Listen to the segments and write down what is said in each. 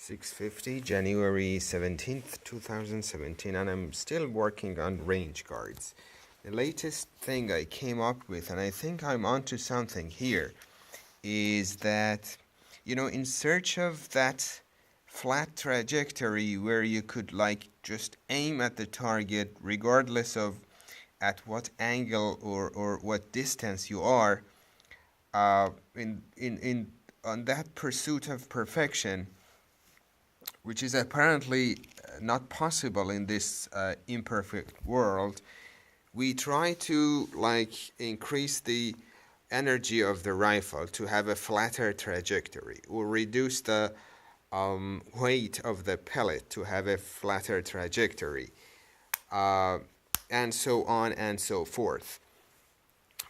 6:50, January 17th, 2017, and I'm still working on range guards. The latest thing I came up with, and I think I'm onto something here, is that, in search of that flat trajectory where you could just aim at the target regardless of at what angle or what distance you are, on that pursuit of perfection, which is apparently not possible in this imperfect world, we try to increase the energy of the rifle to have a flatter trajectory, or reduce the weight of the pellet to have a flatter trajectory, and so on and so forth.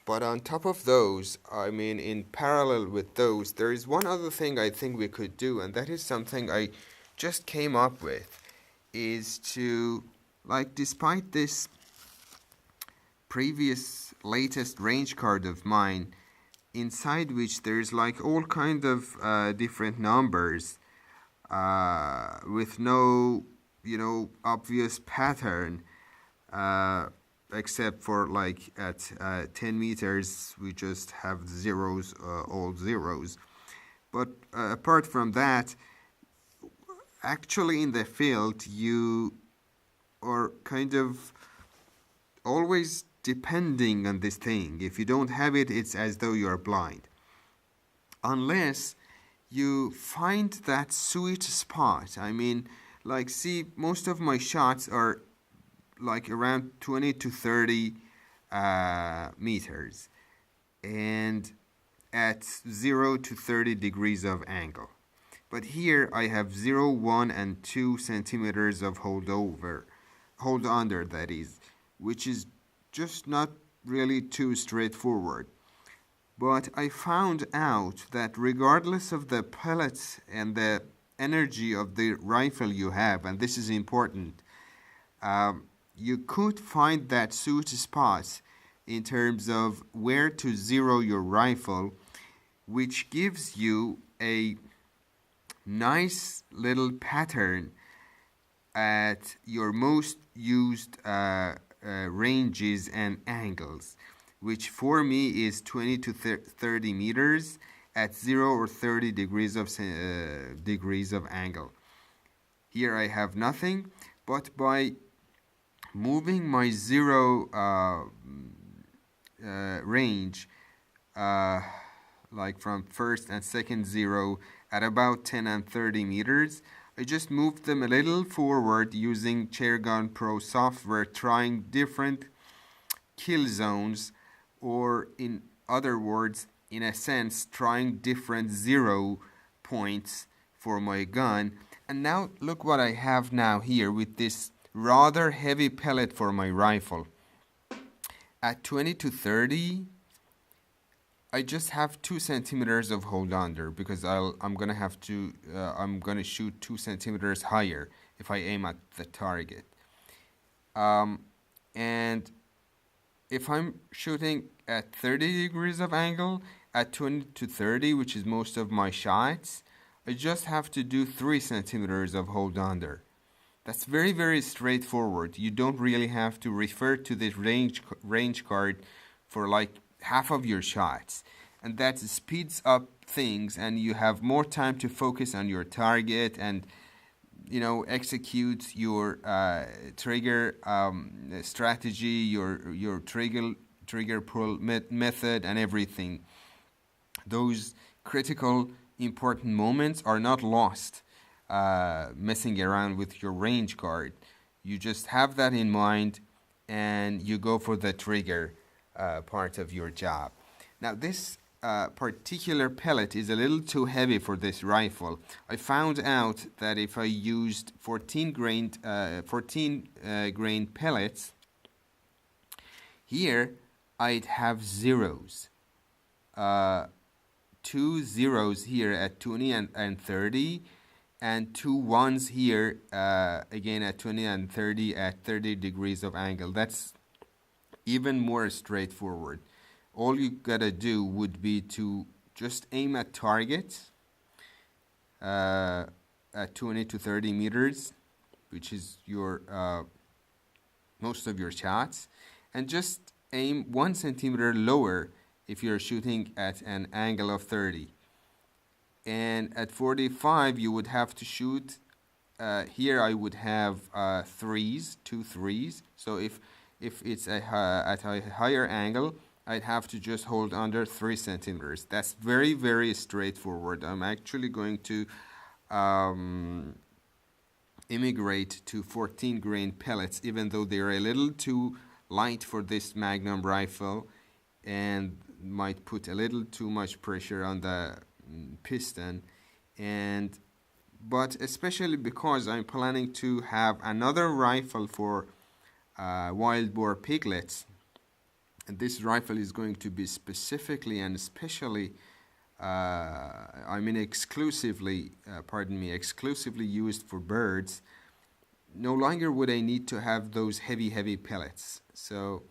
But on top of those, in parallel with those, there is one other thing I think we could do, and that is something I just came up with, is to, despite this previous latest range card of mine, inside which there's all kind of different numbers with no, obvious pattern, except for at 10 meters we just have zeros, all zeros. But apart from that, actually in the field you are kind of always depending on this thing. If you don't have it, it's as though you're blind, unless you find that sweet spot. See, most of my shots are around 20 to 30 meters, and at 0 to 30 degrees of angle. But here I have 0, 1, and 2 centimeters of hold under, that is, which is just not really too straightforward. But I found out that regardless of the pellets and the energy of the rifle you have, and this is important, you could find that sweet spot in terms of where to zero your rifle, which gives you a nice little pattern at your most used ranges and angles, which for me is 20 to 30 meters at 0 or 30 degrees of angle. Here I have nothing, but by moving my zero range, from first and second zero at about 10 and 30 meters, I just moved them a little forward using Chairgun Pro software, trying different kill zones, or in other words, in a sense, trying different zero points for my gun. And now look what I have now here with this rather heavy pellet for my rifle. At 20 to 30, I just have 2 centimeters of hold under, because I'm gonna shoot 2 centimeters higher if I aim at the target. And if I'm shooting at 30 degrees of angle at 20 to 30, which is most of my shots, I just have to do 3 centimeters of hold under. That's very, very straightforward. You don't really have to refer to this range card for half of your shots, and that speeds up things, and you have more time to focus on your target and execute your trigger strategy, your trigger pull method, and everything. Those critical important moments are not lost messing around with your range guard. You just have that in mind and you go for the trigger part of your job. Now this particular pellet is a little too heavy for this rifle. I found out that if I used 14 grain pellets, here I'd have zeros, 2 zeros here at 20 and 30, and 2 ones here again at 20 and 30 at 30 degrees of angle. That's even more straightforward. All you gotta do would be to just aim at targets at 20 to 30 meters, which is your most of your shots, and just aim 1 centimeter lower if you're shooting at an angle of 30. And at 45 you would have to shoot, here I would have two threes. So if it's at a higher angle, I'd have to just hold under 3 centimeters. That's very, very straightforward. I'm actually going to immigrate to 14 grain pellets, even though they're a little too light for this Magnum rifle and might put a little too much pressure on the piston. But especially because I'm planning to have another rifle for wild boar piglets, and this rifle is going to be specifically and especially exclusively used for birds. No longer would I need to have those heavy pellets. So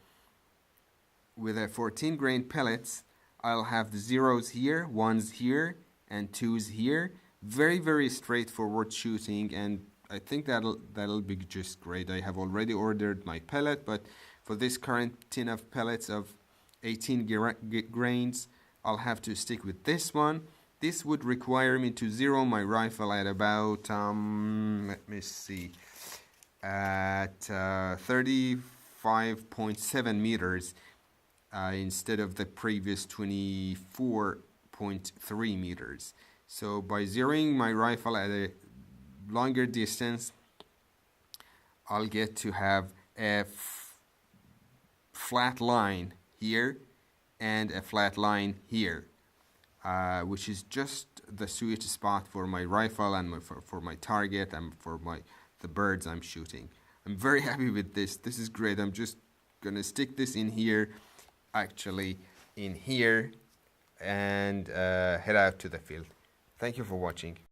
with a 14 grain pellets, I'll have the zeros here, ones here, and twos here. Very, very straightforward shooting, and I think that'll be just great. I have already ordered my pellet, but for this current tin of pellets of 18 grains, I'll have to stick with this one. This would require me to zero my rifle at about, let me see, at 35.7 meters instead of the previous 24.3 meters. So by zeroing my rifle at a longer distance, I'll get to have a flat line here and a flat line here, which is just the sweet spot for my rifle and for my target and for the birds I'm shooting. I'm very happy with this. This is great. I'm just gonna stick this in here, actually in here, and head out to the field. Thank you for watching.